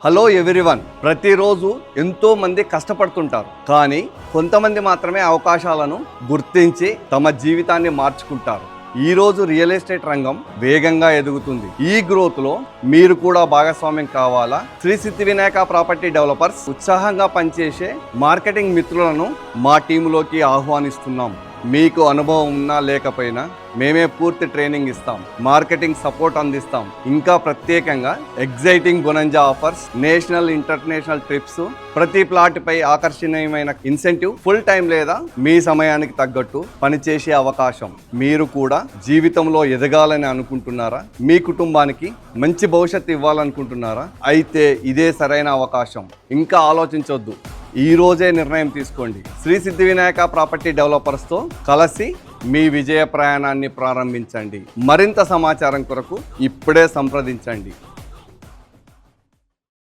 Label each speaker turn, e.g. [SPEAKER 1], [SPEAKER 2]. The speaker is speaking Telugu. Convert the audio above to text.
[SPEAKER 1] Hello everyone. ప్రతిరోజు ఎంతో మంది కష్టపడుతుంటారు, కానీ కొంతమంది మాత్రమే అవకాశాలను గుర్తించి తమ జీవితాన్ని మార్చుకుంటారు. ఈ రోజు రియల్ ఎస్టేట్ రంగం వేగంగా ఎదుగుతుంది. ఈ గ్రోత్ లో మీరు కూడా భాగస్వామ్యం కావాలా? శ్రీ సిద్ధి వినాయక ప్రాపర్టీ డెవలపర్స్ ఉత్సాహంగా పనిచేసే మార్కెటింగ్ మిత్రులను మా టీంలోకి ఆహ్వానిస్తున్నాం. మీకు అనుభవం ఉన్నా లేకపోయినా మేమే పూర్తి ట్రైనింగ్ ఇస్తాం, మార్కెటింగ్ సపోర్ట్ అందిస్తాం. ఇంకా ప్రత్యేకంగా exciting bonanza offers, national international trips, ప్రతి ప్లాట్ పై ఆకర్షణీయమైన ఇన్సెంటివ్, ఫుల్ టైం లేదా మీ సమయానికి తగ్గట్టు పనిచేసే అవకాశం. మీరు కూడా జీవితంలో ఎదగాలని అనుకుంటున్నారా? మీ కుటుంబానికి మంచి భవిష్యత్తు ఇవ్వాలనుకుంటున్నారా? అయితే ఇదే సరైన అవకాశం. ఇంకా ఆలోచించొద్దు, ఈ రోజే నిర్ణయం తీసుకోండి. శ్రీ సిద్ధి వినాయక ప్రాపర్టీ డెవలపర్స్తో కలిసి మీ విజయ ప్రయాణాన్ని ప్రారంభించండి. మరింత సమాచారం కొరకు ఇప్పుడే సంప్రదించండి.